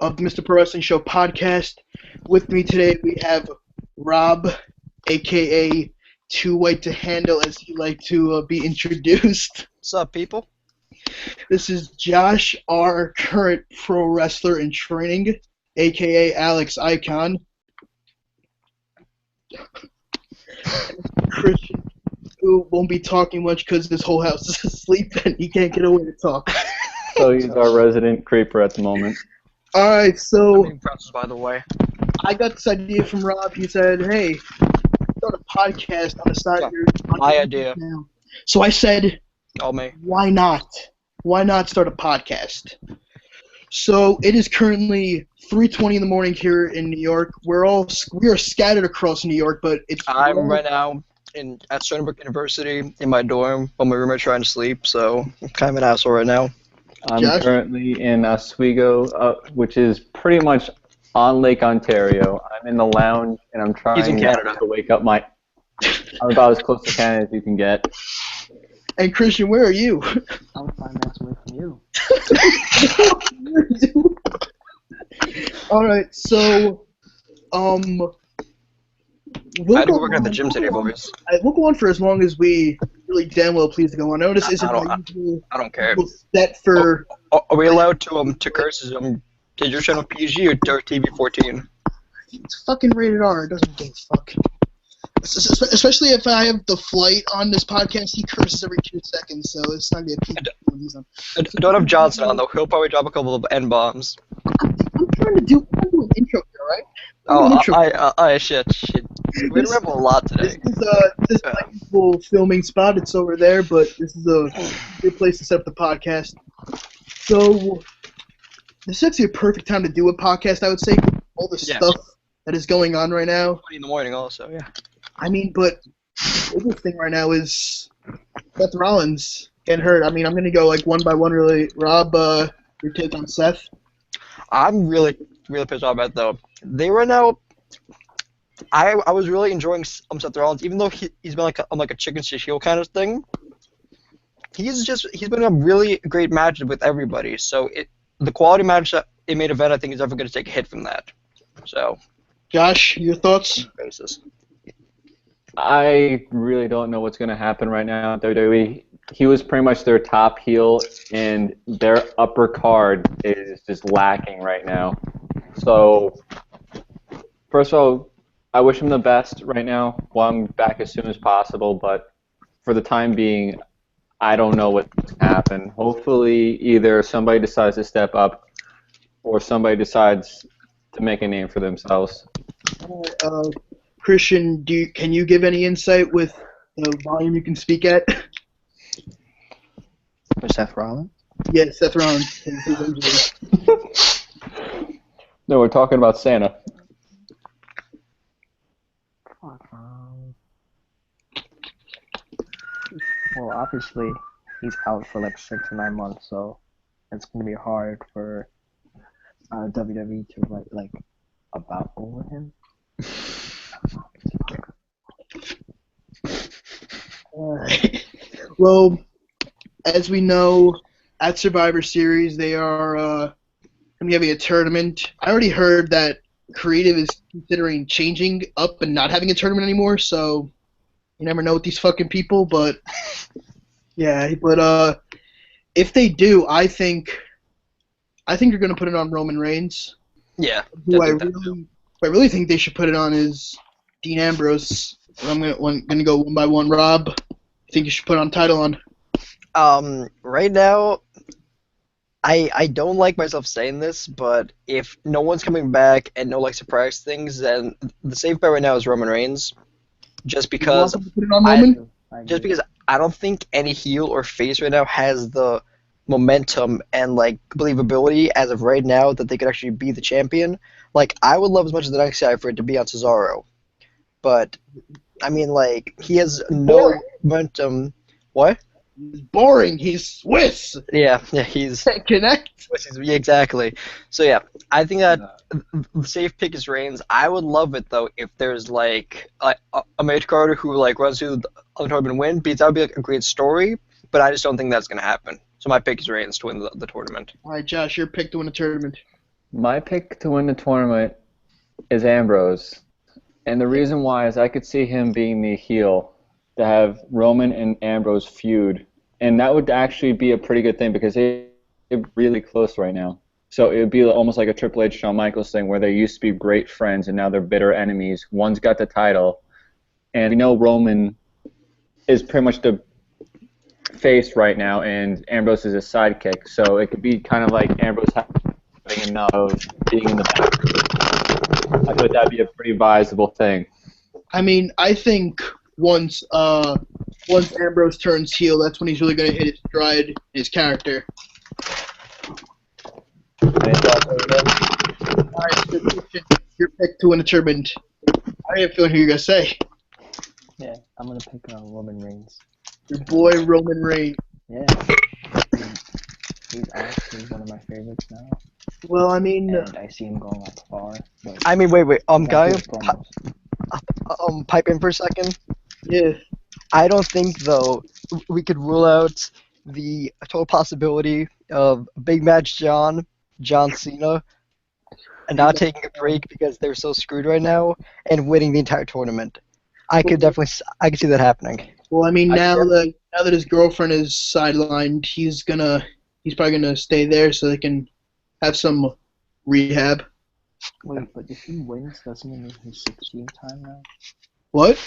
of the Mr. Pro Wrestling Show podcast. With me today we have Rob, aka Too White to Handle, as he like to be introduced. What's up, people? This is Josh, our current pro wrestler in training, aka Alex Icon. Christian, who won't be talking much because this whole house is asleep and he can't get away to talk. So he's our resident creeper at the moment. Alright, so I'm impressed, by the way. I got this idea from Rob. He said, hey, start a podcast on the side of your My idea. channel. So I said, All me. why not? Why not start a podcast? So it is currently 3:20 in the morning here in New York. We are scattered across New York, but it's I'm right now at Stony Brook University in my dorm while my roommate's trying to sleep, so I'm kind of an asshole right now. I'm Josh? currently in Oswego, which is pretty much on Lake Ontario. I'm in the lounge, and I'm trying He's in Canada. to wake up my... I'm about as close to Canada as you can get. And Christian, where are you? I'm 5 minutes away from you. Alright, so we'll I had to go go work at the on- gym today, boys. We'll go on for as long as we really damn well please to go on. I know this isn't I don't- our usual I don't care. set for. Are we allowed to curse? Is your channel PG or TV-14? It's fucking rated R. It doesn't give a fuck. Especially if I have the flight on this podcast, he curses every 2 seconds, so it's not gonna be a PG when he's on. I don't have Johnson on, though. He'll probably drop a couple of N-bombs. I'm trying to do an intro here, right? I'm doing an intro. Shit. We ramble a lot This today. is my usual filming spot. It's over there, but this is a good place to set up the podcast. So this is actually a perfect time to do a podcast, I would say. All the Yeah. stuff that is going on right now. 20 in the morning, also. Yeah. I mean, but the biggest thing right now is Seth Rollins getting hurt. I mean, I'm gonna go like one by one. Really, Rob, your take on Seth? I'm really pissed off about it, though. They right now. I was really enjoying Seth Rollins, even though he's been like a chicken shit heel kind of thing. He's been a really great match with everybody. So the quality match that it made event, I think, is ever going to take a hit from that. So, Josh, your thoughts? basis. I really don't know what's going to happen right now in WWE. He was pretty much their top heel, and their upper card is just lacking right now. So, first of all, I wish him the best right now. Want him back as soon as possible, but for the time being, I don't know what's going to happen. Hopefully, either somebody decides to step up, or somebody decides to make a name for themselves. Christian, can you give any insight with the volume you can speak at? For Seth Rollins? Yeah, Seth Rollins. His injury. No, we're talking about Santa. Fuck. Well, obviously, he's out for like 6 or 9 months, so it's gonna be hard for WWE to write like about over him. Alright. Well, as we know, at Survivor Series, they are going to be having a tournament. I already heard that Creative is considering changing up and not having a tournament anymore, so you never know with these fucking people, but yeah, but if they do, I think you're going to put it on Roman Reigns. Yeah. Who I think really think they should put it on is Dean Ambrose. I'm gonna go one by one. Rob, I think you should put on title on. Right now, I don't like myself saying this, but if no one's coming back and no surprise things, then the safe bet right now is Roman Reigns. Just because You want them to put it on Roman? I agree. just because I don't think any heel or face right now has the momentum and believability as of right now that they could actually be the champion. I would love as much as the next guy for it to be on Cesaro, but I mean he has no Boring. momentum. What? He's boring. He's Swiss. Yeah, he's Can't connect. yeah, exactly. So yeah, I think that the safe pick is Reigns. I would love it though if there's a Mage Carter who runs through the other tournament and win, because that would be a great story. But I just don't think that's gonna happen. So my pick is Reigns to win the tournament. All right, Josh, your pick to win a tournament. My pick to win the tournament is Ambrose. And the reason why is I could see him being the heel to have Roman and Ambrose feud. And that would actually be a pretty good thing because they're really close right now. So it would be almost like a Triple H Shawn Michaels thing where they used to be great friends and now they're bitter enemies. One's got the title. And we know Roman is pretty much the face right now and Ambrose is his sidekick. So it could be kind of like Ambrose having enough of being in the back. I thought that'd be a pretty advisable thing. I mean, I think once Ambrose turns heel, that's when he's really going to hit his stride, his character. Any thoughts on that? All right, so Christian, your pick to win a tournament. I have a feeling who you're going to say. Yeah, I'm gonna pick Roman Reigns. Your boy Roman Reigns. Yeah, he's actually one of my favorites now, Well, I mean, and I see him going like far. But I mean, wait, guy, good promos. pipe in for a second. yeah. I don't think though we could rule out the total possibility of Big Match John Cena, and not taking a break because they're so screwed right now, and winning the entire tournament. I could see that happening. Well, I mean, now that his girlfriend is sidelined, he's probably gonna stay there so they can have some rehab. Wait, but if he wins, doesn't it mean he's 16th time now? What?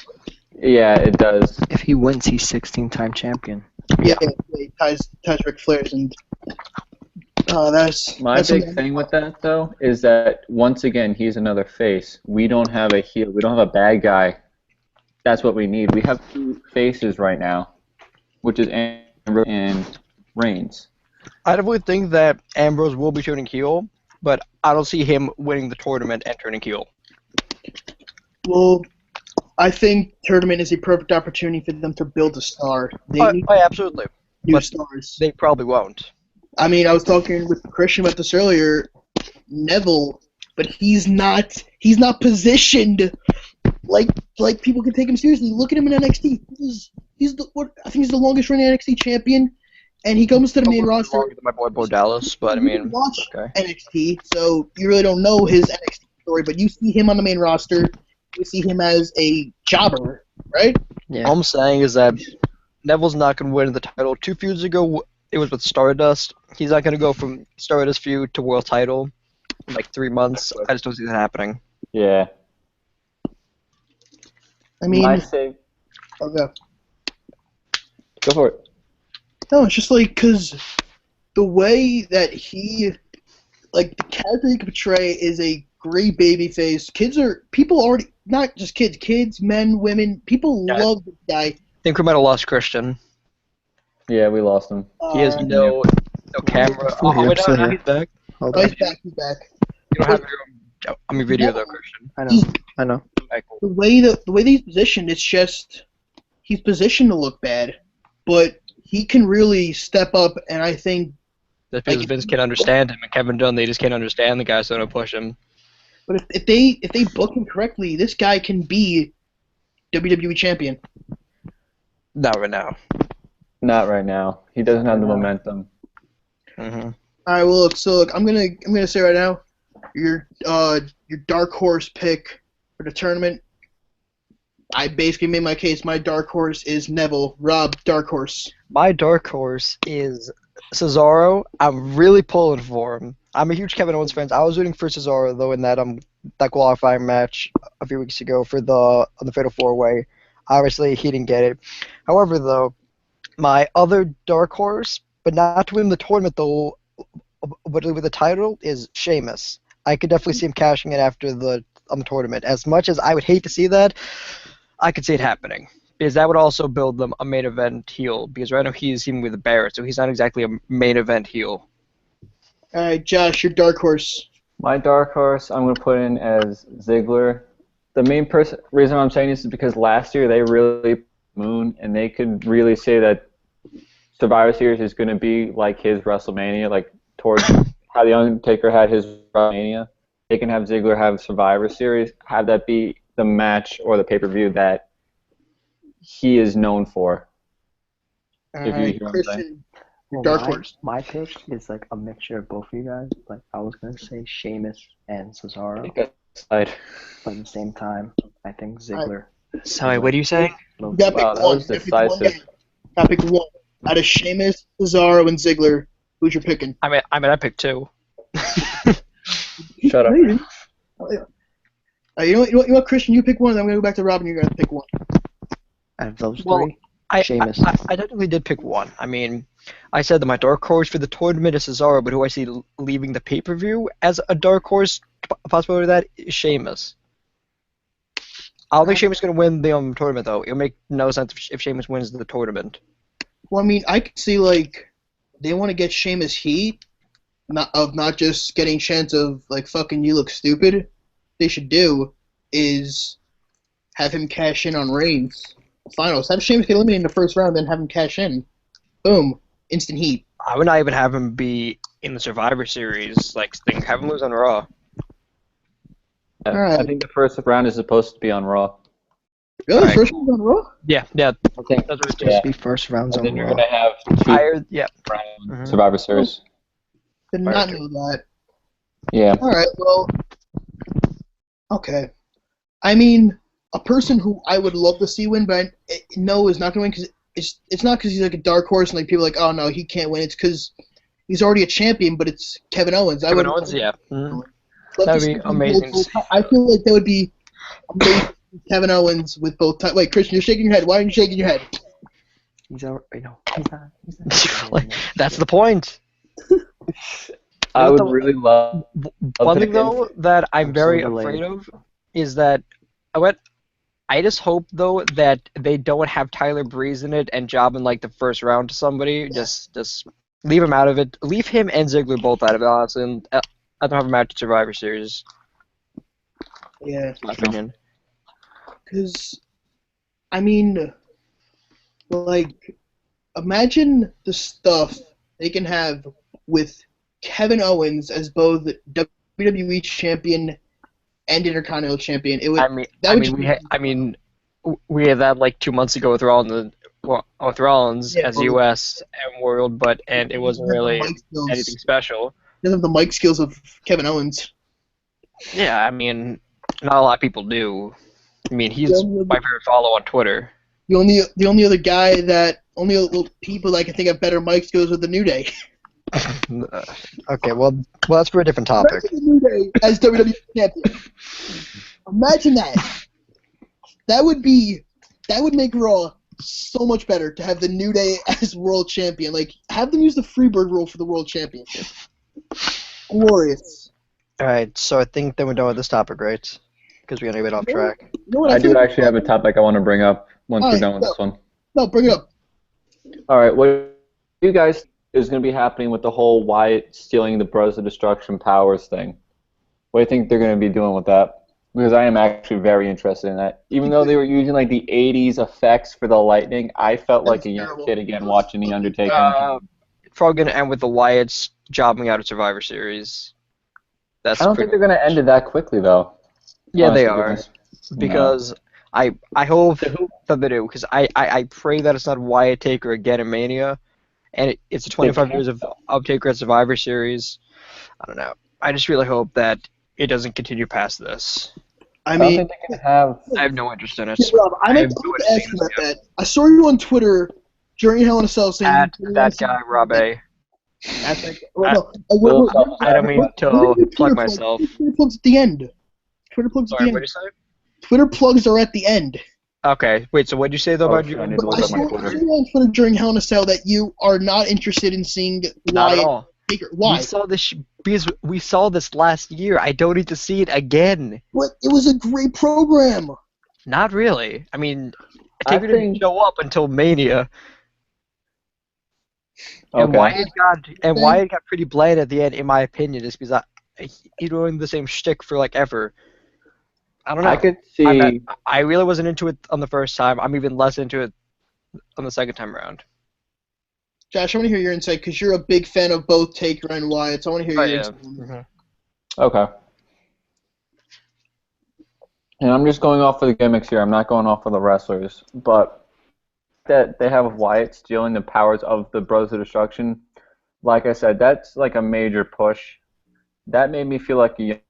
Yeah, it does. If he wins, he's 16-time champion. Yeah, he ties Ric Flair's, and that's My big thing with that, though, is that once again, he's another face. We don't have a heel. We don't have a bad guy. That's what we need. We have two faces right now, which is Ambrose and Reigns. I definitely think that Ambrose will be turning heel, but I don't see him winning the tournament and turning heel. Well, I think tournament is a perfect opportunity for them to build a star. They need Absolutely. new but stars. They probably won't. I mean, I was talking with Christian about this earlier. Neville, but he's not positioned like people can take him seriously. Look at him in NXT. I think he's the longest running NXT champion, and he comes to the main roster. Longer than my boy Bo Dallas, but I You mean, watch okay. NXT, so you really don't know his NXT story, but you see him on the main roster. You see him as a jobber, right? Yeah. All I'm saying is that Neville's not going to win the title. 2 feuds ago, it was with Stardust. He's not going to go from Stardust feud to world title in like 3 months. I just don't see that happening. Yeah. I mean, My save. okay. Go for it. No, it's just like because the way that he, like the character he can portray is a great baby face. People already, not just kids, men, women, people Yeah. love this guy. I think we might have lost Christian. Yeah, we lost him. He has no camera. Still here, wait, still no, here. he's back. Hold Oh, on. he's back. You don't have your video though, Christian. I know. Okay, cool. The way that he's positioned, it's just he's positioned to look bad, but he can really step up, and I think. That's because Like, Vince can't understand him, and Kevin Dunn, they just can't understand the guy, so they don't push him. But if they book him correctly, this guy can be WWE champion. Not right now. Not right now. He doesn't have the momentum. Mm-hmm. All right, well, look, I'm gonna say right now, your dark horse pick for the tournament. I basically made my case. My dark horse is Neville. Rob, dark horse. My dark horse is Cesaro. I'm really pulling for him. I'm a huge Kevin Owens fan. I was rooting for Cesaro though in that qualifying match a few weeks ago for the Fatal 4-Way. Obviously, he didn't get it. However, though, my other dark horse, but not to win the tournament though, but with the title, is Sheamus. I could definitely see him cashing it after the tournament. As much as I would hate to see that, I could see it happening. Because that would also build them a main event heel. Because right now he's teaming with Barrett, so he's not exactly a main event heel. All right, Josh, your dark horse. My dark horse, I'm going to put in as Ziggler. The main reason I'm saying this is because last year they really moon, and they could really say that Survivor Series is going to be like his WrestleMania, like towards how The Undertaker had his WrestleMania. They can have Ziggler have Survivor Series, have that be the match or the pay-per-view that he is known for. All If you right, hear what I'm saying. Christian. Well, Dark horse. my pick is like a mixture of both of you guys. Like I was gonna say Sheamus and Cesaro, Pick a side. but at the same time, I think Ziggler. Sorry, what are you saying? You gotta Wow, pick that one. was You gotta pick one decisive. guy. Gotta pick one. Out of Sheamus, Cesaro, and Ziggler, who's you picking? I picked two. Shut up. No, you didn't. You know what, Christian? You pick one, and then I'm gonna go back to Robin. You're gonna pick one. Out of those Well, three, I Sheamus. I technically did pick one. I mean, I said that my dark horse for the tournament is Cesaro, but who I see leaving the pay-per-view as a dark horse possibility of that is Sheamus. I don't think Sheamus is going to win the tournament, though. It'll make no sense if Sheamus wins the tournament. Well, I mean, I could see like they want to get Sheamus heat, not just getting chance of like fucking you look stupid. They should do is have him cash in on Reigns finals. Have Sheamus get eliminated in the first round, then have him cash in. Boom, instant heat. I would not even have him be in the Survivor Series thing. Have him lose on Raw. Yeah, Alright. I think the first round is supposed to be on Raw. Really, Alright. first round on Raw? Yeah. I think. That's what it's Yeah. Just be first rounds And on then you're Raw. gonna have two Yeah. round Mhm. Survivor Series. Did not know that. Yeah. All right, well, okay. I mean, a person who I would love to see win, but I know is not going to win because it's not because he's like a dark horse and like people are like, oh no, he can't win. It's because he's already a champion, but it's Kevin Owens. Kevin Owens, yeah. Mhm. Love That'd to be see him amazing. hold both- I feel like that would be amazing. Kevin Owens with both. Wait, Christian, you're shaking your head. Why are you shaking your head? He's out. No, he's not. Like, that's the point. I What would the- really love. One thing Okay. though that I'm I'm very so delayed. afraid of is that I just hope though that they don't have Tyler Breeze in it and job in like the first round to somebody. Just leave him out of it. Leave him and Ziggler both out of it, honestly. And I don't have a match at Survivor Series. Yeah, That's my opinion. because I mean, like, imagine the stuff they can have with Kevin Owens as both WWE champion and Intercontinental champion. It would. We had that like 2 months ago with Rollins, with Rollins Yeah, as but- US and World, and it wasn't really Mic skills. anything special. Doesn't have the mic skills of Kevin Owens. Yeah, I mean, not a lot of people do. I mean, he's Yeah, my favorite follow on Twitter. The only other guy that only other people that I can think of better mic skills with the New Day. Okay, well, that's for a different topic. Imagine the New Day as WWE champion. Imagine that. That would make Raw so much better to have the New Day as world champion. Like, have them use the Freebird rule for the world championship. Glorious. All right, so I think then we're done with this topic, right? Because we're gonna get off track. You know what I do feel- actually have a topic I want to bring up once we're Alright, done with go. this one. No, bring it up. All right, what do you guys is going to be happening with the whole Wyatt stealing the Bros of Destruction powers thing? What do you think they're going to be doing with that? Because I am actually very interested in that. Even though they were using like the 80s effects for the lightning, I felt like That's a young terrible. kid again watching The Undertaker. Probably gonna end with the Wyatts jobbing out of Survivor Series. That's I don't think they're going to end it that quickly, though. Yeah, they honest to are. goodness. Because I hope that they do. Because I pray that it's not Wyatt Taker again in Mania, and it's 25 years of Taker at Survivor Series. I don't know. I just really hope that it doesn't continue past this. I I don't mean, think they can have. I have no interest in it. yeah, Rob, I meant to ask you about that. I saw you on Twitter during Hell in a Cell saying At that guy, Rob A. At that guy. Well, no, Will I don't mean to what are your plug Twitter myself. plugs? Twitter plugs at the end. Twitter plugs at Sorry, the what end. did you say? Twitter plugs are at the end. Okay, wait. So what did you say though Oh, about shit, you? I need to look I up saw my you Twitter. on Twitter during Hell in a Cell that you are not interested in seeing Not at Wyatt all. Taker. Why? We saw this because we saw this last year. I don't need to see it again. But it was a great program. Not really. I mean, I Taker didn't think- show up until Mania, and Okay. Wyatt got pretty bland at the end, in my opinion, just because he's doing the same shtick for like ever. I don't know. I could see. I really wasn't into it on the first time. I'm even less into it on the second time around. Josh, I want to hear your insight because you're a big fan of both Taker and Wyatt. So I want to hear Oh, your yeah. insight. Okay. And I'm just going off of the gimmicks here. I'm not going off of the wrestlers. But that they have Wyatt stealing the powers of the Brothers of Destruction, like I said, that's like a major push. That made me feel like a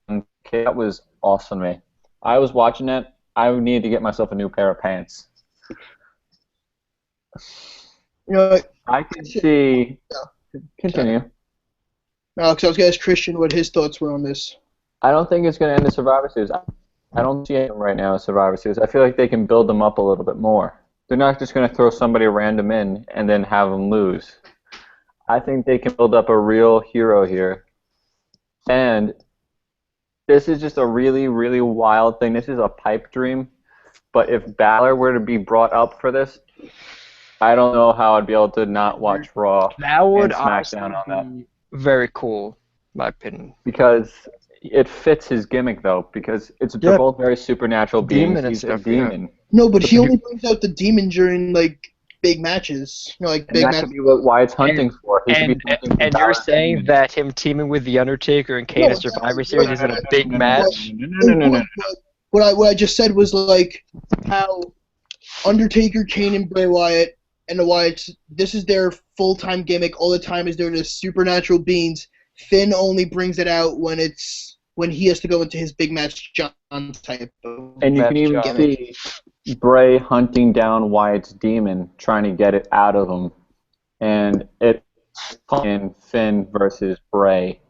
young kid. That was awesome to me. I was watching it. I needed to get myself a new pair of pants. You know, I can see. Continue. Alex, I was going to ask Christian what his thoughts were on this. I don't think it's going to end the Survivor Series. I don't see it right now as Survivor Series. I feel like they can build them up a little bit more. They're not just going to throw somebody random in and then have them lose. I think they can build up a real hero here. And this is just a really, really wild thing. This is a pipe dream. But if Balor were to be brought up for this, I don't know how I'd be able to not watch Raw That would and SmackDown on that. be very cool, in my opinion. Because it fits his gimmick, though. Because they're both very supernatural beings. Demon and He's a stuff, yeah. demon. No, but he only brings out the demon during, like, big matches. You know, like, And big that matches. could be what Wyatt's hunting for. He should And, be hunting for and Balor you're saying Demon. that him teaming with The Undertaker and Kane No, at Survivor Series isn't a big match? No. What I just said was, like, how Undertaker, Kane, and Bray Wyatt and the Wyatts, this is their full-time gimmick. All the time is they're just supernatural beings. Finn only brings it out when he has to go into his big match John type of And you can even gimmick. see Bray hunting down Wyatt's demon, trying to get it out of him. And it's in Finn versus Bray.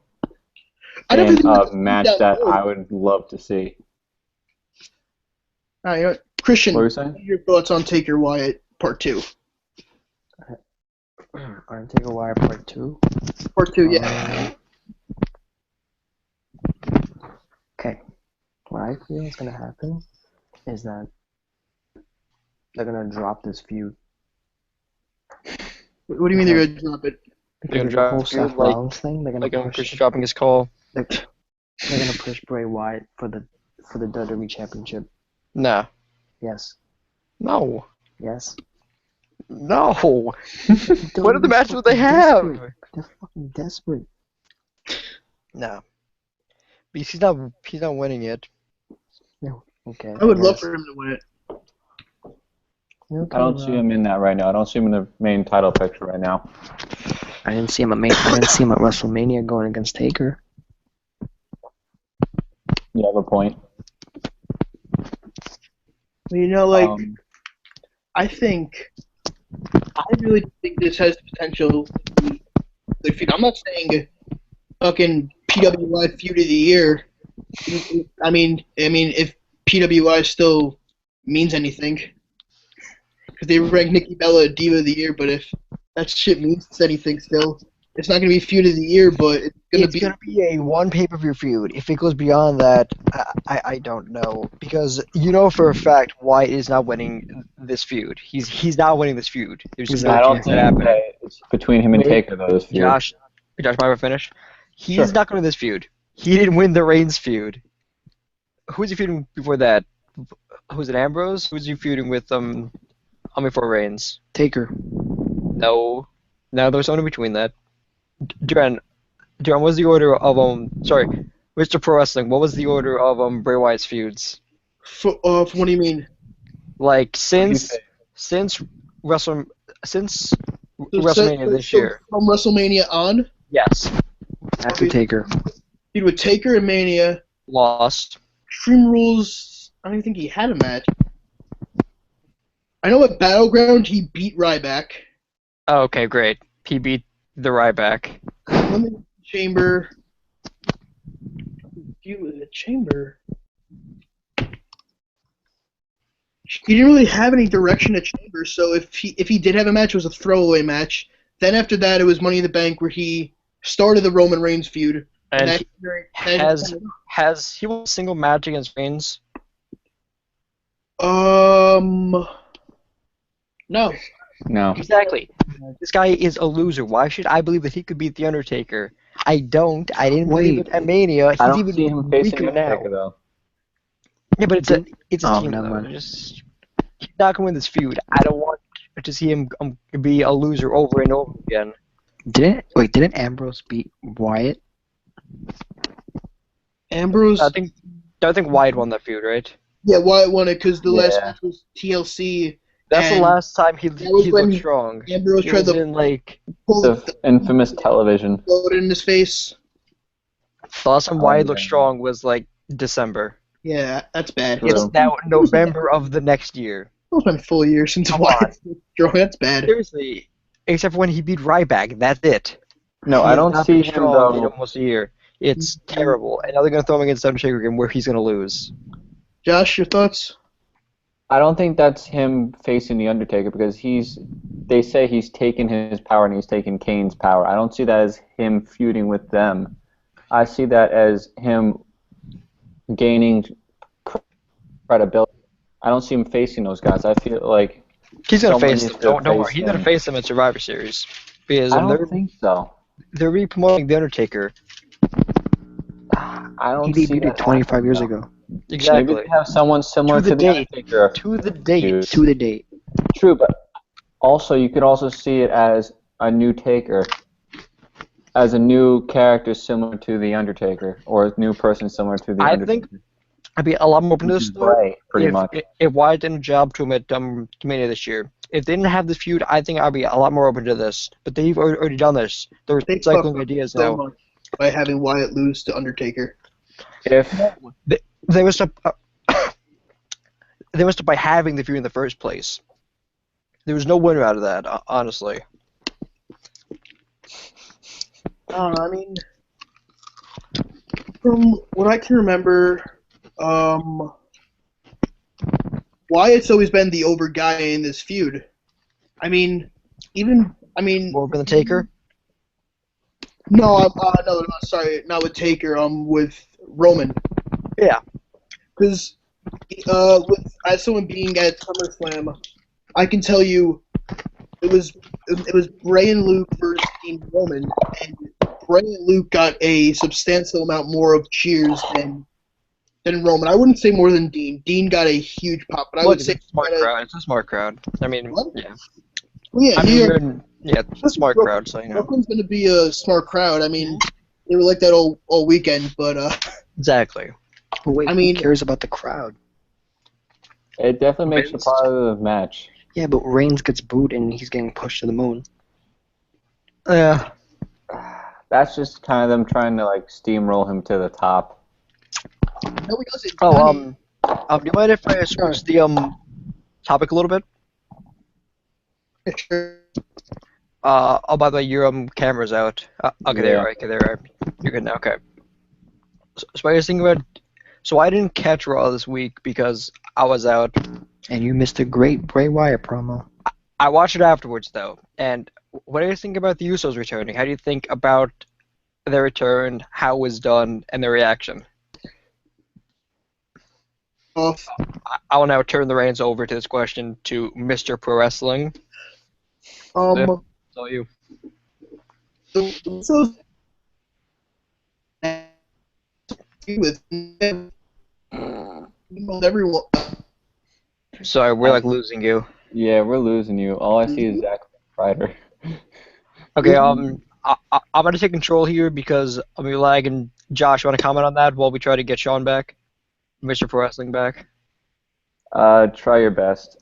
I don't And think a that's match that I would love to see. All right, you know what? Christian, What were you what saying? are your thoughts on Taker Wyatt Part 2? Undertaker Wire Part 2. Part 2, yeah. Okay. What I feel is gonna happen is that they're gonna drop this feud. What do you mean they're going to drop it? They're gonna Because drop the whole this feud Seth like- Rollins thing, they're gonna Like push. Chris dropping his call. They're gonna push Bray Wyatt for the WWE Championship. Nah. Yes. No. Yes. No. What are the matches that they have? They're fucking desperate. No. Because he's not winning yet. Okay. I would love guess. for him to win it. Okay, I don't see him in that right now. I don't see him in the main title picture right now. I didn't see him at WrestleMania going against Taker. You have a point. You know, like, I really think this has potential to be a good feud. I'm not saying fucking PWI feud of the year. I mean, if PWI still means anything, because they ranked Nikki Bella Diva of the Year, but if that shit means anything still, it's not gonna be feud of the year, but it's gonna be a one pay-per-view feud. If it goes beyond that, I don't know, because you know for a fact Wyatt is not winning this feud. He's not winning this feud. There's just I no don't chance think that happening. that it's between him and Wait, Taker, though, this feud. Josh, am I finish? He's Sure. not going to this feud. He didn't win the Reigns feud. Who was he feuding before that? Was it Ambrose? Who was he feuding with? Before Reigns? Taker. No, there was someone in between that. Duran, what was the order of Sorry, Mr. Pro Wrestling. What was the order of Bray Wyatt's feuds? what do you mean? Like What do you since think? WrestleMania this year. From WrestleMania on, Yes, After Taker. feud with Taker and Mania. lost. Extreme Rules, I don't even think he had a match. I know at Battleground he beat Ryback. Oh, okay, great. He beat the Ryback. Elimination Chamber. Feud with the Chamber. He didn't really have any direction at Chamber, so if he did have a match, it was a throwaway match. Then after that, it was Money in the Bank, where he started the Roman Reigns feud. And that- has he won a single match against Reigns? No. No. Exactly. This guy is a loser. Why should I believe that he could beat The Undertaker? I don't. I didn't believe it at Mania. He's I don't even see him facing weaker now. Undertaker, though. Yeah, but it's a Oh, team. never Though. mind. Just he's not gonna win this feud. I don't want to see him be a loser over and over again. Didn't Ambrose beat Wyatt? Ambrose. I think Wyatt won that feud, right? Yeah, Wyatt won it because the last Yeah. match was TLC. That's the And last time he was looked when strong. Ambrose He tried was to in like pull The infamous television. it in his face. the last time Oh, Wyatt looked yeah. strong was like December. Yeah, that's bad. True. It's now November of the next year. It's been a full year since Come Wyatt strong. That's bad. Seriously, except for when he beat Ryback, that's it. No, He I has don't not see been him strong in though. almost a year. It's terrible. And now they're gonna throw him against Undertaker again, where he's gonna lose. Josh, your thoughts? I don't think that's him facing the Undertaker because they say he's taken his power and he's taken Kane's power. I don't see that as him feuding with them. I see that as him gaining credibility. I don't see him facing those guys. I feel like He's gonna someone face needs them. to Don't worry. face He's gonna him. face them at Survivor Series because I don't think so. they're re-promoting the Undertaker. I don't He see debuted that 25 happening, years though. ago. Exactly. Maybe they have someone similar To the to the date. Undertaker. To the date. Dude. To the date. True, but also you could also see it as a new Taker, as a new character similar to the Undertaker, or a new person similar to the I Undertaker. think I'd be a lot more open to Which this is though. Bray, pretty if, much. If Wyatt didn't job to him at Mania this year, if they didn't have this feud, I think I'd be a lot more open to this. But they've already done this. They're They recycling fucked up ideas so now. much by having Wyatt lose to Undertaker. If They messed up. They messed up by having the feud in the first place. There was no winner out of that, honestly. I mean, from what I can remember, Wyatt's always been the over guy in this feud. I mean, More open than Taker. no, no, sorry, not with Taker, with Roman. Yeah. Because, as someone being at SummerSlam, I can tell you, it was Bray and Luke versus Team Roman, and Bray and Luke got a substantial amount more of cheers than Roman. I wouldn't say more than Dean. Dean got a huge pop, but I would Look, say it's a smart crowd. It's a smart crowd. I mean, What? yeah. Yeah, I mean, it's a smart crowd, so you know. Brooklyn's going to be a smart crowd. I mean, they were like that all weekend, but Exactly. But wait, I mean- who cares about the crowd? it definitely makes a Vince. positive match. Yeah, but Reigns gets booed and he's getting pushed to the moon. Yeah. That's just kind of them trying to like steamroll him to the top. no, he doesn't. Oh, do you mind if I switch the topic a little bit? Sure. Oh, by the way, your camera's out. Okay, there you Yeah. are. Okay, there you are. You're good now. Okay. So I was thinking about. So I didn't catch Raw this week because I was out. And you missed a great Bray Wyatt promo. I watched it afterwards though. And what do you think about the Usos returning? How do you think about their return? How it was done and their reaction? Off. I will now turn the reins over to this question to Mr. Pro Wrestling. Um, So you. so with everyone. Sorry, we're like losing you. Yeah, we're losing you. All I see is Zack Ryder. Okay, I'm gonna take control here because I'm gonna be lagging. Josh, you want to comment on that while we try to get Sean back, Mr. Pro Wrestling back? Try your best.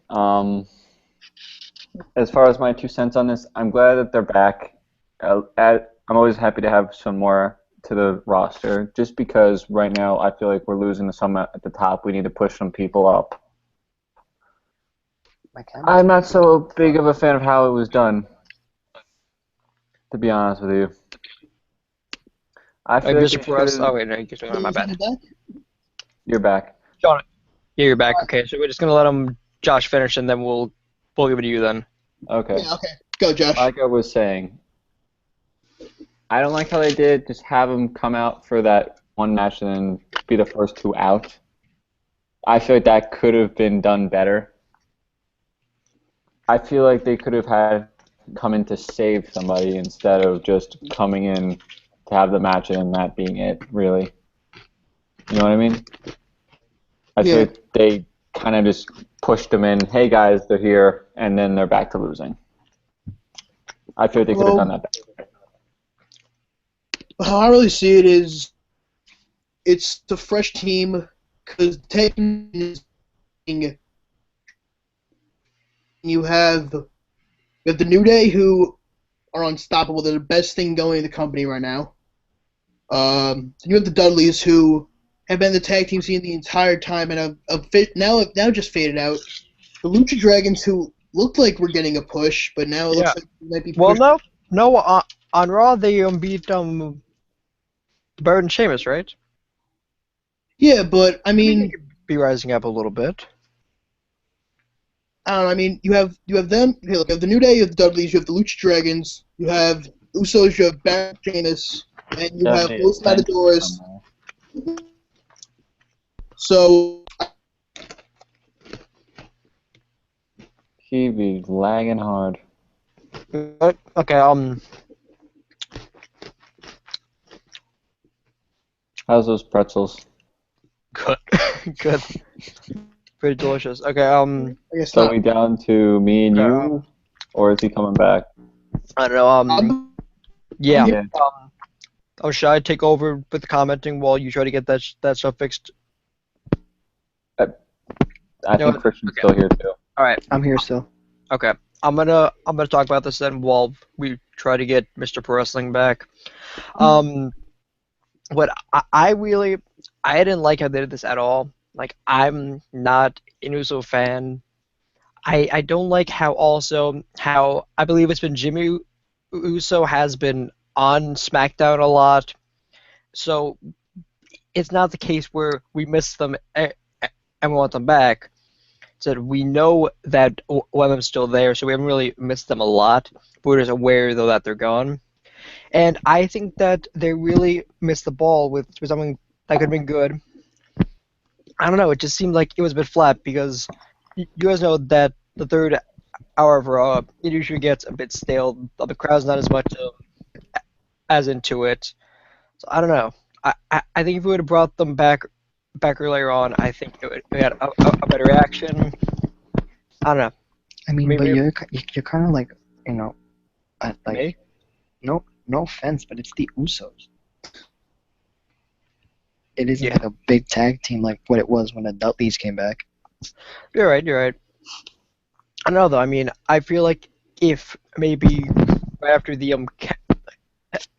As far as my 2 cents on this, I'm glad that they're back. I'm always happy to have some more to the roster, just because right now I feel like we're losing some at the top. We need to push some people up. My camera. I'm not so big of a fan of how it was done, to be honest with you. I feel like Mr. Pro Wrestling. Oh wait, no, you're doing my bad. You're back. Sean, yeah, you're back. Okay, so we're just gonna let Josh finish, and then we'll give it to you then. Okay. Yeah, okay. Go, Josh. Like I was saying, I don't like how they did just have them come out for that one match and then be the first 2 out. I feel like that could have been done better. I feel like they could have had come in to save somebody instead of just coming in to have the match and that being it, really. You know what I mean? I feel Yeah. like they kind of just pushed them in, hey guys, they're here, and then they're back to losing. I feel like they could have done that better. How I really see it is, it's a fresh team because Taken is being you have the New Day, who are unstoppable. They're the best thing going in the company right now. You have the Dudleys, who have been the tag team scene the entire time and now just faded out. The Lucha Dragons, who looked like we're getting a push, but now it Yeah. looks like we might be pushed. Well, no. On Raw they beat Bird and Sheamus, right? Yeah, but I They mean, could be rising up a little bit. I don't know. I mean, you have them. Okay, look, you have the New Day, you have the Dudleys, you have the Lucha Dragons, you have Usos, you have Baron Sheamus, and you have Definitely Los attention Matadores. somewhere. So He be lagging hard. Okay. How's those pretzels? Good. Good. Pretty delicious. Okay. I guess So not. we down to me and Okay, you, or is he coming back? I don't know. Yeah. Yeah. Oh, should I take over with the commenting while you try to get that stuff fixed? I No, think Christian's still here too. All right. I'm here still. Okay. I'm gonna talk about this then while we try to get Mr. Pro Wrestling back. What I didn't like how they did this at all. Like, I'm not an Uso fan. I don't like how I believe it's been Jimmy Uso has been on SmackDown a lot. So it's not the case where we miss them and we want them back. So we know that one of them's still there, so we haven't really missed them a lot. But we're just aware, though, that they're gone. And I think that they really missed the ball with something that could have been good. I don't know, it just seemed like it was a bit flat because you guys know that the third hour of Raw, it usually gets a bit stale. The crowd's not as much as into it. So I don't know. I think if we would have brought them back earlier on, I think it would have had a better reaction. I don't know. I mean, Maybe- but you're kind of like, like Me? no offense, but it's the Usos. It isn't Yeah. like a big tag team like what it was when the Dudleys came back. You're right. I don't know, though. I mean, I feel like if maybe right after the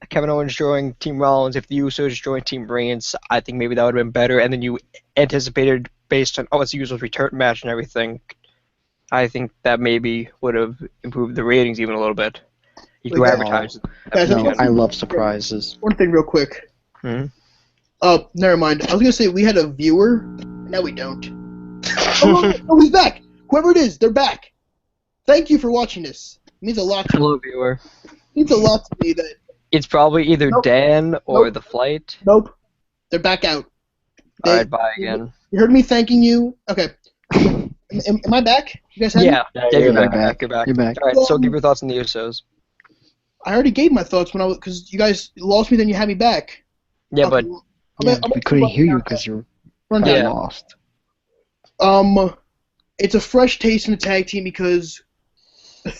Kevin Owens joined Team Rollins, if the Usos joined Team Reigns, I think maybe that would have been better. And then you anticipated based on it's the Usos return match and everything. I think that maybe would have improved the ratings even a little bit. You could Like, advertise. guys, No, I love surprises. one thing real quick. Mhm. Oh, never mind. I was gonna say we had a viewer. Now we don't. Oh, he's back. Whoever it is, they're back. Thank you for watching this. It means a lot to me. Hello, viewer. It means a lot to me that It's probably either Nope. Dan or Nope. the flight. nope, they're back out. They- Alright, bye again. You heard me thanking you. Okay. Am I back? You guys have me? Yeah, you're you're back. back. You're back. You're back. Alright, so give your thoughts on the Usos. I already gave my thoughts when because you guys lost me, then you had me back. Yeah, but Yeah, we couldn't hear you because you're Run down. Yeah. lost. It's a fresh taste in the tag team because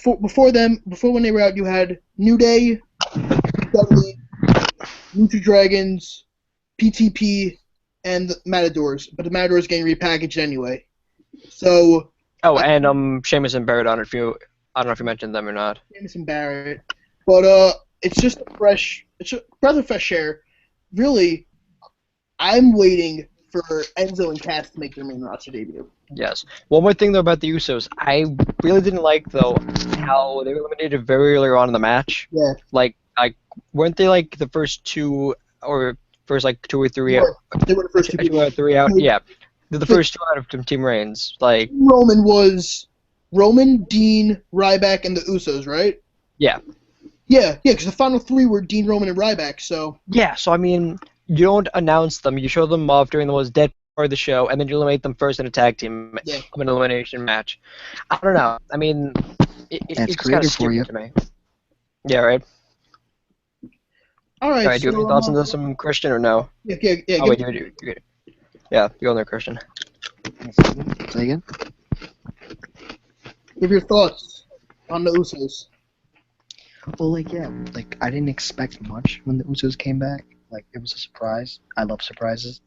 before when they were out, you had New Day, Dudley, Lucha Dragons, PTP, and the Matadors. But the Matadors getting repackaged anyway. So and Sheamus and Barrett on it. I don't know if you mentioned them or not. Jameson Barrett, but it's just it's a breath of fresh air. Really, I'm waiting for Enzo and Cass to make their main roster debut. Yes. One more thing though about the Usos, I really didn't like though how they were eliminated very early on in the match. Yeah. Like weren't they like the first two or first like two or three? They were the first two people. 2 out of 3 out. Yeah. They're the first two out of Team Reigns. Like Roman was Roman, Dean, Ryback, and the Usos, right? Yeah. Yeah, because the final three were Dean, Roman, and Ryback. So yeah. So I mean, you don't announce them. You show them off during the most dead part of the show, and then you eliminate them first in a tag team Yeah. an elimination match. I don't know. I mean, That's it's kind of creative for you. stupid to me. Yeah. Right. all right. All right. Do you have any thoughts on this, Christian, or no? Yeah. Oh wait, you yeah, you go in there, Christian. Say again? Give your thoughts on the Usos. Well, like I didn't expect much when the Usos came back. Like it was a surprise. I love surprises.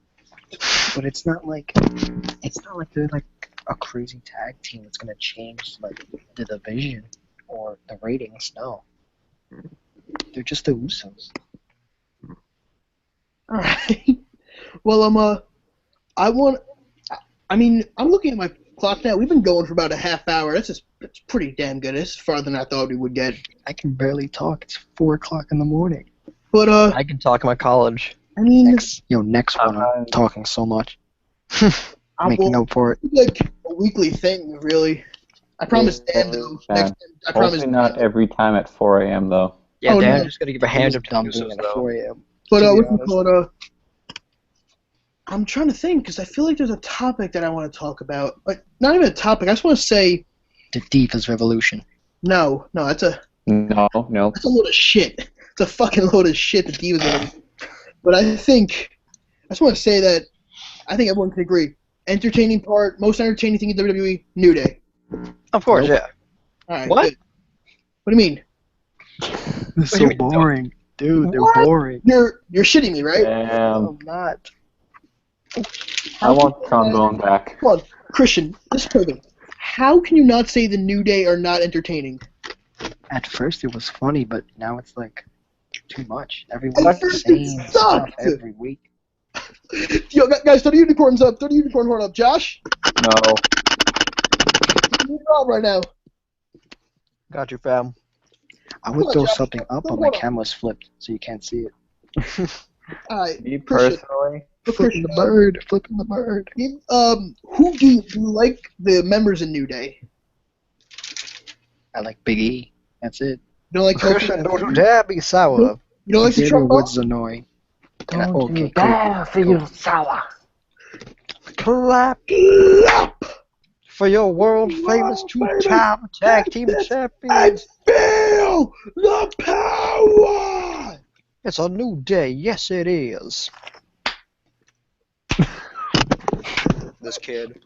But it's not like they're like a crazy tag team that's gonna change like the division or the ratings. No, they're just the Usos. All right. Well, I'm looking at my clock now. We've been going for about a half hour. That's pretty damn good. It's farther than I thought we would get. I can barely talk. It's 4 o'clock in the morning. But I can talk in my college. I mean, Next one, I'm talking so much. Make well, note for it. it's like a weekly thing, really. I promise Dan though. Next time, I promise. Hopefully not every time at 4 a.m. though. Yeah, Oh, Dan's no. just gonna give a hand up to the Dumb being Usos, at though. 4 a.m. But to be what's it honest. called? I'm trying to think because I feel like there's a topic that I want to talk about. Like, not even a topic. I just want to say The Divas Revolution. no. That's a No. load of shit. It's a fucking load of shit. The Divas are. But I just want to say that I think everyone can agree. Entertaining part, most entertaining thing in WWE, New Day. Of course, Nope. yeah. All right. What? Good. What do you mean? It's do you so mean, boring. Dude, they're What? boring. You're shitting me, right? I'm not. I want trombone back. Come on, Christian. This is perfect. How can you not say the New Day are not entertaining? At first it was funny, but now it's like too much. Everyone's the first same it stuff sucked. every week. Yo, guys, throw the unicorns up. Throw the unicorn horn up. Josh, No. you're on right now. Got you, fam. I would on, throw Josh. something up, but my camera's flipped, so you can't see it. All right. Me Christian. personally, Flipping the bird, flipping the bird. Who do you like the members in New Day? I like Big E. That's it. You don't like Christian, Kofi? don't you dare be sour. You don't like the Xavier trombone? Woods is annoying. And okay, cool. sour. Clap for your world famous two-time tag team I champions. feel the power. It's a new day. Yes, it is. This kid.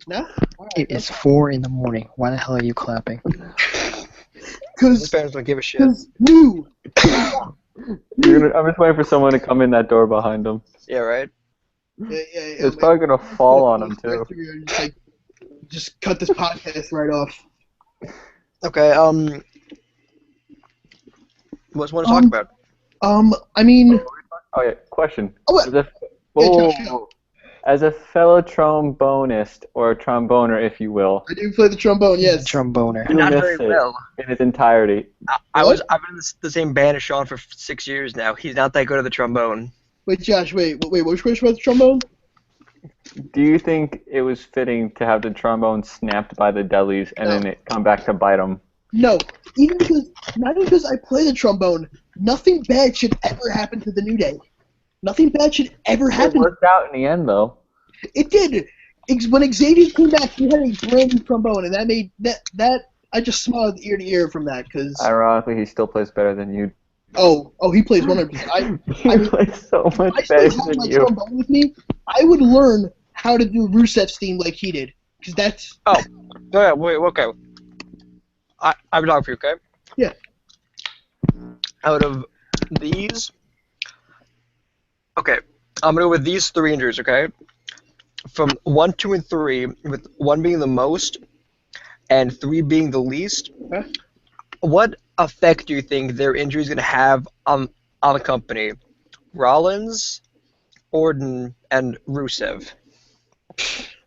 No. It is 4 in the morning. Why the hell are you clapping? His Because parents don't give a shit. new. I'm just waiting for someone to come in that door behind him. Yeah, right? Yeah, It's probably gonna fall on him too. Just cut this podcast right off. Okay, what's one to talk about? I mean, Oh yeah, question. Oh, what? As a, Yeah, whoa, Josh, whoa. As a fellow trombonist or tromboner, if you will, I do play the trombone. Yes. Tromboner. you Not miss very it well. in its entirety. I've been in the same band as Sean for 6 years now. He's not that good at the trombone. Wait, Josh. Wait. What was your question about the trombone? Do you think it was fitting to have the trombone snapped by the delis and then it come back to bite them? No. Not even because I play the trombone. Nothing bad should ever happen to the New Day. Nothing bad should ever It happen. worked out in the end, though. It did. When Xavier came back, he had a brand new trombone, and that made that I just smiled ear to ear from that because Ironically, he still plays better than you. he plays 100%. He plays so If I much still better had than my you. trombone with me, I would learn how to do Rusev's theme like he did because that's Oh, yeah, wait, okay. I'm talking for you, okay? Yeah. Out of these, okay, I'm gonna go with these 3 injuries, okay? From 1, 2, and 3, with 1 being the most and 3 being the least. Okay. What effect do you think their injury is gonna have on the company? Rollins, Orton, and Rusev.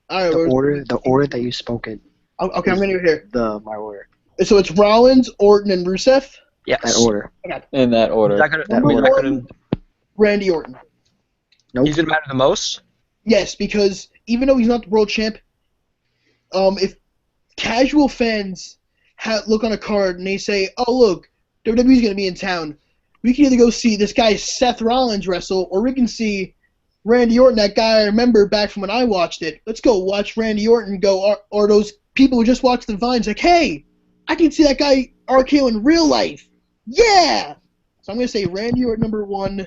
all right. The order that you spoke it. Okay, I'm gonna go here. My order. So it's Rollins, Orton, and Rusev. Yes. That order. In that order. Is that gonna, That wait, is that order. gonna, Randy Orton. Nope. he's gonna matter the most? Yes, because even though he's not the world champ, if casual fans look on a card and they say, "Oh look, WWE's gonna be in town," we can either go see this guy Seth Rollins wrestle, or we can see Randy Orton, that guy I remember back from when I watched it. Let's go watch Randy Orton go, or those people who just watched the Vines like, "Hey, I can see that guy RKO in real life." Yeah. So I'm gonna say Randy Orton number 1,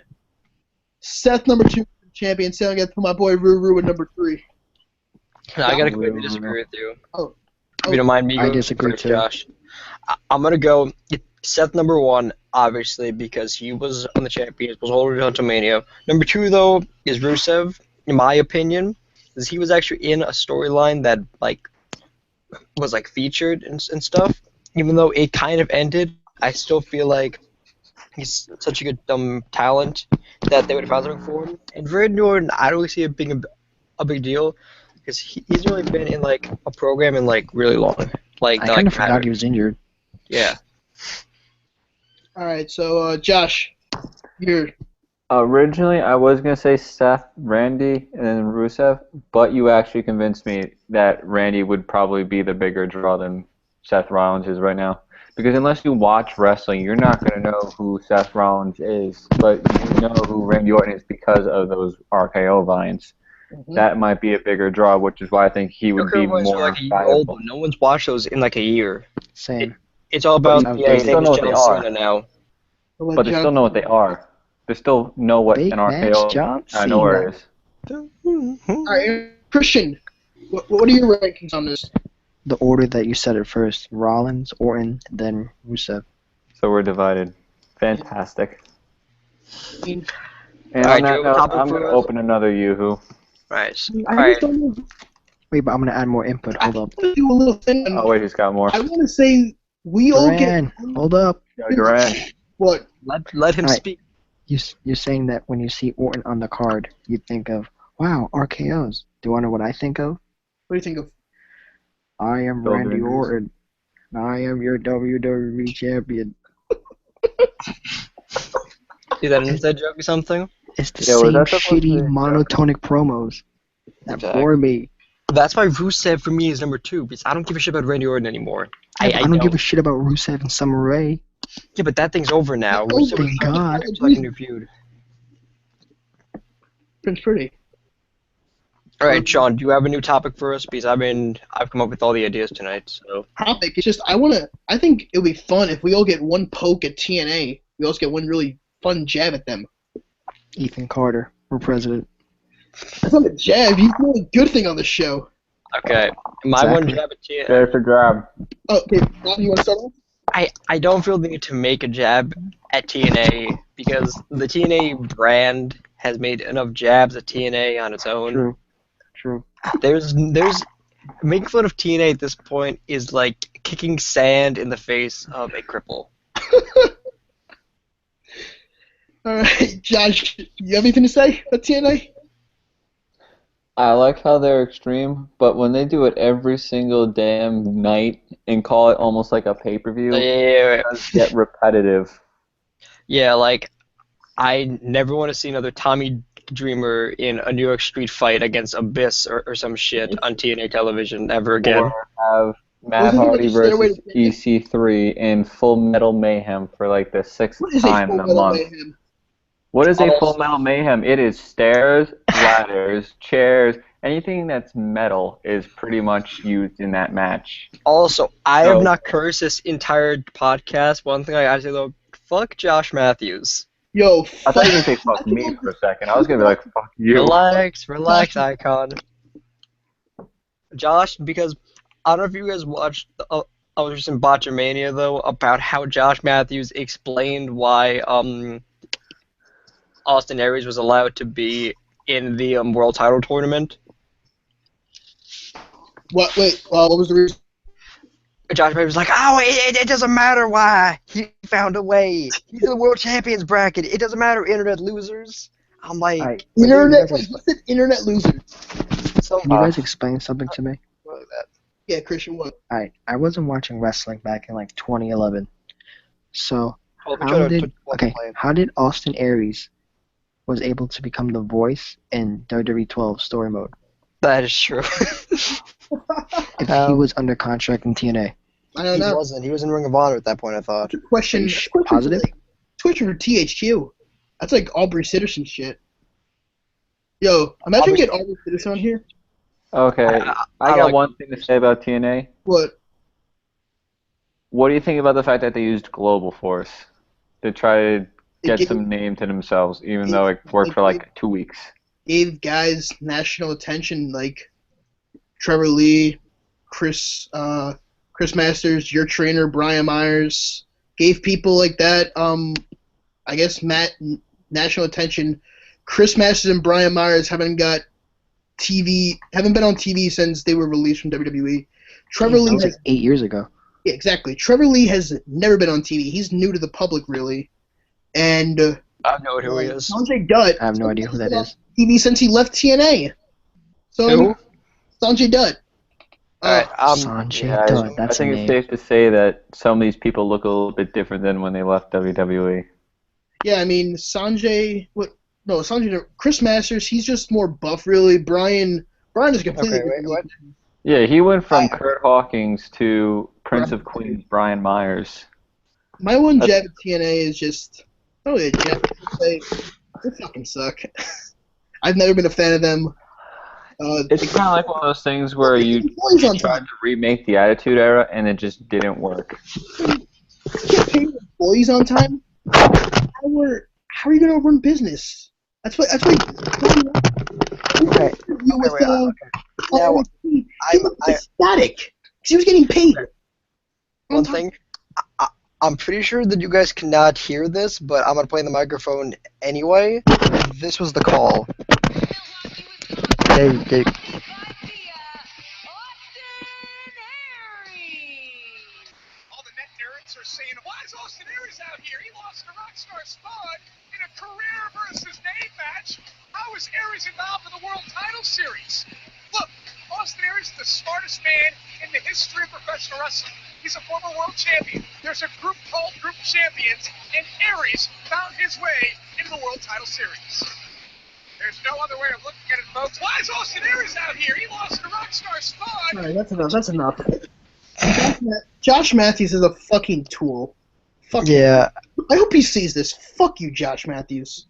Seth number 2. Champion, so I got to put my boy Ruru at number 3. No, I gotta completely disagree with you. Oh. If you don't mind me I going disagree first, too. Josh. I'm gonna go Seth number 1, obviously, because he was on the Champions, was holding on to Mania. Number 2, though, is Rusev, in my opinion. is he was actually in a storyline that like was like featured and stuff. Even though it kind of ended, I still feel like he's such a good talent that they would have found something for him. And Randy Orton, I don't really see it being a big deal because he's really been in like a program in like really long. Like I kind of forgot he was injured. Yeah. All right, so Josh, you're Originally, I was going to say Seth, Randy, and then Rusev, but you actually convinced me that Randy would probably be the bigger draw than Seth Rollins is right now. Because unless you watch wrestling, you're not going to know who Seth Rollins is, but you know who Randy Orton is because of those RKO vines. That might be a bigger draw, which is why I think he would be more like a year valuable. old, but no one's watched those in like a year. Same. It's all about But yeah, they still know what they are. Cena now. But they still know what they are. They still know what Big an Match RKO John nowhere is. all right, Christian. What are your rankings on this? The order that you said it first: Rollins, Orton, then Rusev. So we're divided. Fantastic. And Alright, on Joe, that note, topic I'm for going to us? open another Yoo-hoo. Right. I Alright. just don't know. Wait, but I'm gonna add more input. I Hold want up. to do a little thing. Oh, wait, he's got more. I want to say we all get Duran, hold up. Yo, Duran. what? Let him Alright. speak. You're saying that when you see Orton on the card, you think of, wow, RKOs. Do you want to know what I think of? What do you think of? I am Bill Randy Genders. Orton. I am your WWE champion. Is that an inside joke or something? It's the Yeah, was same that supposed to shitty be- monotonic promos that Exactly. bore me. That's why Rusev for me is number 2 because I don't give a shit about Randy Orton anymore. I don't give a shit about Rusev and Summer Rae. Yeah, but that thing's over now. Oh, Rusev thank is God. like a new feud. Prince Pretty. All right, Sean, do you have a new topic for us? Because I've come up with all the ideas tonight. So Topic. It's just I think it'll be fun if we all get one poke at TNA. We also get one really fun jab at them. Ethan Carter for president. That's not a jab. He's doing a good thing on the show. okay, my one Exactly. jab at TNA. There's a grab. Oh, okay. Bob, you want to start off? I don't feel the need to make a jab at TNA because the TNA brand has made enough jabs at TNA on its own. True. There's making fun of TNA at this point is like kicking sand in the face of a cripple. All right, Josh, you have anything to say about TNA? I like how they're extreme, but when they do it every single damn night and call it almost like a pay-per-view, it does get repetitive. Yeah, like I never want to see another Tommy Dreamer in a New York street fight against Abyss or some shit on TNA television ever again. Or have Matt Wasn't it Hardy like a stairway versus to fame? EC3 in Full Metal Mayhem for like the sixth What is a time in Full a Metal month. Mayhem? What is a Also- Full Metal Mayhem? It is stairs, ladders, chairs, anything that's metal is pretty much used in that match. Also, I So- have not cursed this entire podcast. One thing I gotta say though, fuck Josh Matthews. Yo, I thought you were fuck. going to say fuck me for a second. I was going to be like, fuck you. Relax, Icon. Josh, because I don't know if you guys watched. I was just in Botchamania though about how Josh Matthews explained why Austin Aries was allowed to be in the world title tournament. What? Wait. What was the reason? Josh Matthews was like, "Oh, it doesn't matter why he found a way. He's in the world champions bracket. It doesn't matter, internet losers." I'm like, Alright, Internet. Wait, What's it? Internet loser. so Can you guys explain something to me? Yeah, Christian. What? Alright, I wasn't watching wrestling back in like 2011. So how did Austin Aries was able to become the voice in WWE 12 story mode That is true. if he was under contract in TNA? I don't He know. wasn't. He was in Ring of Honor at that point, I thought. Question. Are you positive? Twitch or THQ? That's like Aubrey Citizen shit. Yo, imagine Aubrey- get Aubrey Citizen on here. Okay, I I got like- one thing to say about TNA. What? What do you think about the fact that they used Global Force to try to get gave- some name to themselves, even though it worked for like 2 weeks? Gave guys national attention like Trevor Lee, Chris Masters, your trainer Brian Myers. Gave people like that. I guess national attention. Chris Masters and Brian Myers haven't got TV, haven't been on TV since they were released from WWE. Trevor That Lee was has like 8 years ago. yeah, exactly. Trevor Lee has never been on TV. He's new to the public, really. And I have no idea who he is. Sanjay Dutt. I have no idea who that is. TV since he left TNA. So Who? Sanjay Dutt. Alright, Sanjay Yeah, Dutt, I that's a think it's name. safe to say that some of these people look a little bit different than when they left WWE. Yeah, I mean Sanjay. Chris Masters. He's just more buff, really. Brian is completely. Okay, wait, what? Yeah, he went from Kurt Hawkins to Prince of Queens Brian Myers. My one jab at TNA is just. Oh yeah, jab. They fucking suck. I've never been a fan of them. It's kind of like one of those things where you tried to remake the Attitude Era and it just didn't work. Get paid employees on time. How are you gonna run business? That's what. Okay. Now, he was ecstatic because he was getting paid. One thing, I'm pretty sure that you guys cannot hear this, but I'm gonna play the microphone anyway. This was the call. They All the net nerds are saying, why is Austin Aries out here? He lost to Rockstar Spud in a career versus name match. How is Aries involved in the World Title Series? Look, Austin Aries is the smartest man in the history of professional wrestling. He's a former world champion. There's a group called Group Champions, and Aries found his way into the World Title Series. There's no other way of looking at it, folks. Why is Austin Aries out here? He lost to Rockstar Spud. All right, that's enough. Josh Matthews is a fucking tool. Fuck yeah. I hope he sees this. Fuck you, Josh Matthews.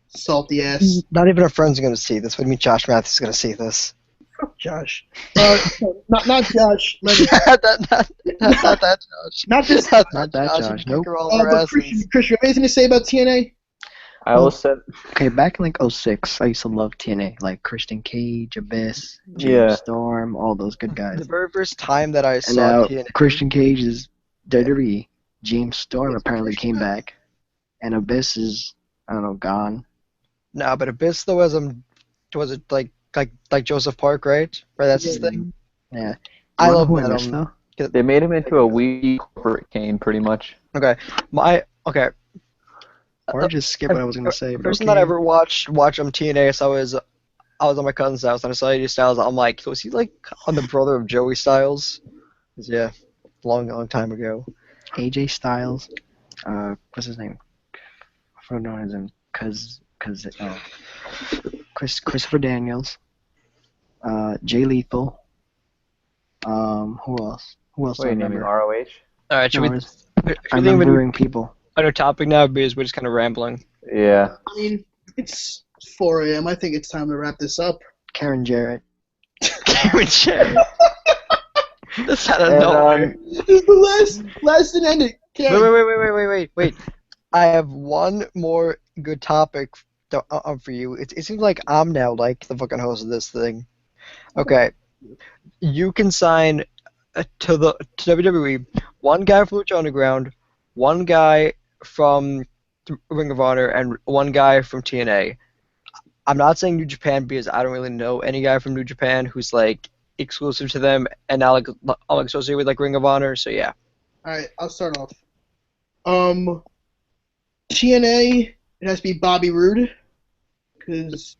Salty ass. Not even our friends are gonna see this. What do you mean Josh Matthews is gonna see this? Fuck Josh. Not Josh. not that Josh. Not this. Not that Josh. Nope. But Christian, you have anything to say about TNA? I will say, Okay, back in like 06, I used to love TNA, like Christian Cage, Abyss, James Yeah. Storm, all those good guys. The very first time that I And saw now TNA, Christian Cage is WWE. James Storm apparently came back, and Abyss is gone. no, but Abyss though was it like Joseph Park, right? Right, that's his thing. Yeah. I love who I that. miss, though. they made him into a wee corporate Kane, pretty much. Okay, Or just skip what I was gonna say. The but person okay. that I ever watched TNA, so I was at my cousin's house and I saw AJ Styles. I'm like, was he like on the brother of Joey Styles? 'Cause, yeah, long time ago. AJ Styles, what's his name? I don't know his name. Christopher Daniels, Jay Lethal. Who else? Who else? What are you naming, remember? ROH? All right, should No, we? it's- I'm remembering people. On our topic now because we're just kind of rambling. Yeah. I mean, it's 4 a.m. I think it's time to wrap this up. Karen Jarrett. Karen Jarrett. That's out of And, nowhere. This is the last and ending. Wait. I have one more good topic for you. It seems like I'm now like the fucking host of this thing. Okay. You can sign to WWE one guy from Lucha Underground, one guy from Ring of Honor, and one guy from TNA. I'm not saying New Japan because I don't really know any guy from New Japan who's like exclusive to them and now like I'm associated with like Ring of Honor. So yeah. All right, I'll start off. TNA, it has to be Bobby Roode because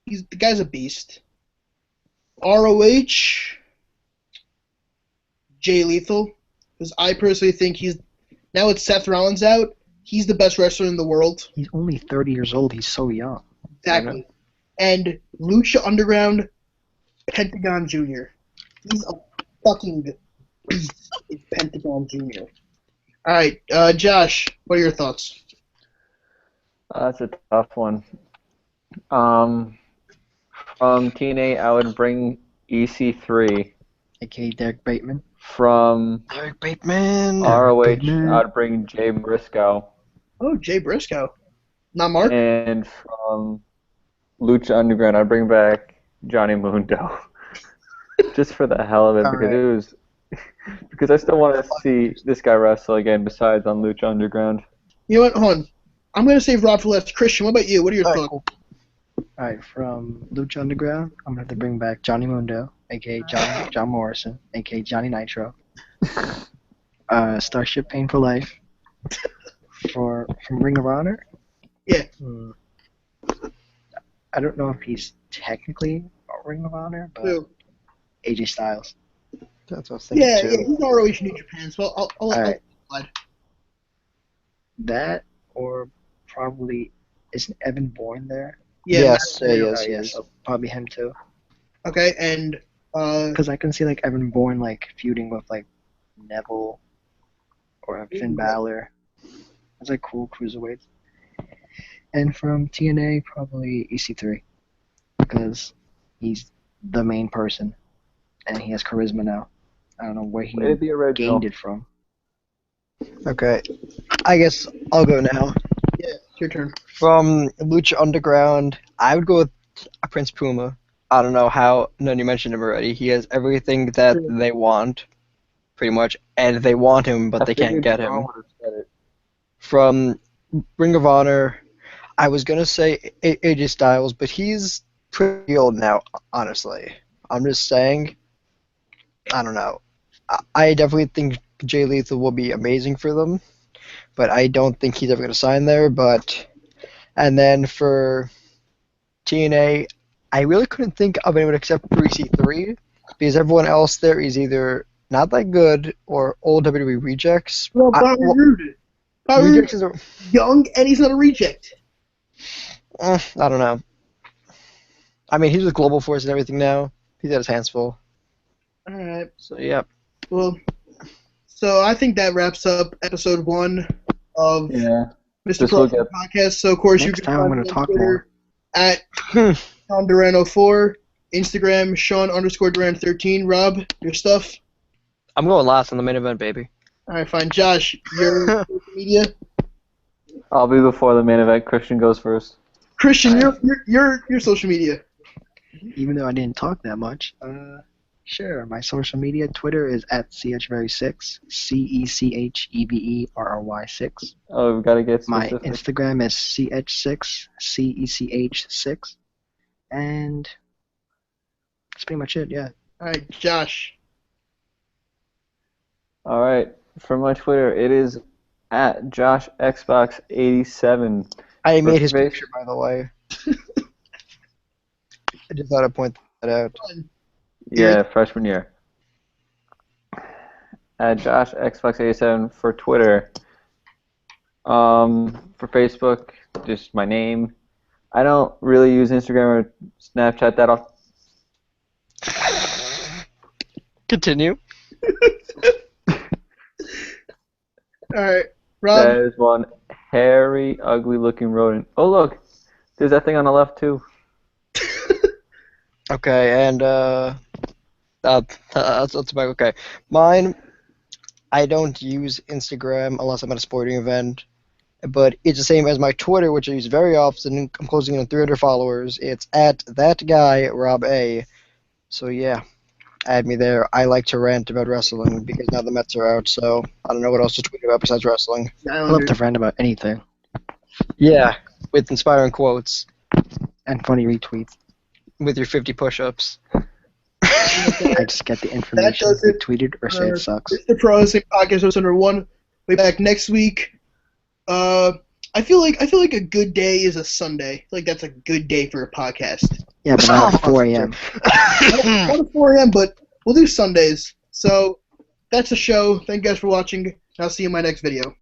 the guy's a beast. ROH, Jay Lethal, because I personally think now with Seth Rollins out, he's the best wrestler in the world. He's only 30 years old. He's so young. Exactly. And Lucha Underground, Pentagon Jr. He's a fucking beast. Is Pentagon Jr. All right, Josh, what are your thoughts? That's a tough one. From TNA, I would bring EC3. AKA Derek Bateman. From Derek Bateman. ROH, Bateman. I'd bring Jay Briscoe. Oh, Jay Briscoe. Not Mark? And from Lucha Underground, I'd bring back Johnny Mundo. Just for the hell of it, because it was because I still want to see this guy wrestle again besides on Lucha Underground. You know what? Hold on. I'm going to save Rob for last. Christian, what about you? What are your thoughts? Alright, from Lucha Underground, I'm gonna have to bring back Johnny Mundo, aka John Morrison, aka Johnny Nitro. Starship Pain for Life. From Ring of Honor. Yeah. I don't know if he's technically a Ring of Honor, but Who? AJ Styles. That's what I was thinking Yeah, too. yeah, he's not always New Japan, so I'll Alright. slide. That or probably isn't Evan Bourne there? Yeah, Yes, Matt- yes, Yeah, yes. so probably him too. Okay, and Because I can see like Evan Bourne like feuding with like Neville or Finn Balor. That's like cool cruiserweights. And from TNA, probably EC3 because he's the main person and he has charisma now. I don't know where he The original. gained it from. Okay. I guess I'll go now. yeah, it's your turn. From Lucha Underground, I would go with Prince Puma. I don't know how none of you mentioned him already. He has everything that they want, pretty much, and they want him, but they can't get him. From Ring of Honor, I was gonna say AJ Styles, but he's pretty old now, honestly. I'm just saying. I don't know. I definitely think Jay Lethal will be amazing for them, but I don't think he's ever gonna sign there. And then for TNA, I really couldn't think of anyone except for EC3 because everyone else there is either not that good or old WWE rejects. Well, Bobby Roode. Bobby Rejects Roode is is young and he's not a reject. I don't know. I mean, he's with Global Force and everything now. He's got his hands full. All right. So yeah. Well, so I think that wraps up episode 1 of Yeah. Mr. This Pro will Wrestling get- Podcast. So of course you Next can time I'm find gonna me on talk Twitter more. at Sean Durano4, Instagram Sean_Duran13. Rob, your stuff. I'm going last in the main event, baby. All right, fine. Josh, your social media. I'll be before the main event. Christian goes first. Christian, your social media. Even though I didn't talk that much, sure. My social media, Twitter is at CHVery6, CECHEVERRY6. Oh, we've got to get My specific. Instagram is CH6, CECH6. And that's pretty much it, yeah. All right, Josh. All right. For my Twitter, it is at JoshXbox87. I made his Face- picture, by the way. I just thought I'd point that out. Yeah, freshman year. At JoshXbox87 for Twitter. For Facebook, just my name. I don't really use Instagram or Snapchat that often. Continue. All right, Rob. That is one hairy, ugly-looking rodent. Oh, look. There's that thing on the left, too. Okay, and that's about okay. Mine, I don't use Instagram unless I'm at a sporting event, but it's the same as my Twitter, which I use very often. I'm closing in on 300 followers. It's at that guy Rob A. So yeah, add me there. I like to rant about wrestling because now the Mets are out, so I don't know what else to tweet about besides wrestling. I love to rant about anything. Yeah, with inspiring quotes, And funny retweets. with your 50 push-ups. I just get the information does it. retweeted or say it sucks. Mr. Pro Wrestling Podcast episode number 1. We'll be back next week. I feel like a good day is a Sunday. Like that's a good day for a podcast. Yeah, but not at 4 a.m. Not at 4 a.m., but we'll do Sundays. So that's the show. Thank you guys for watching. I'll see you in my next video.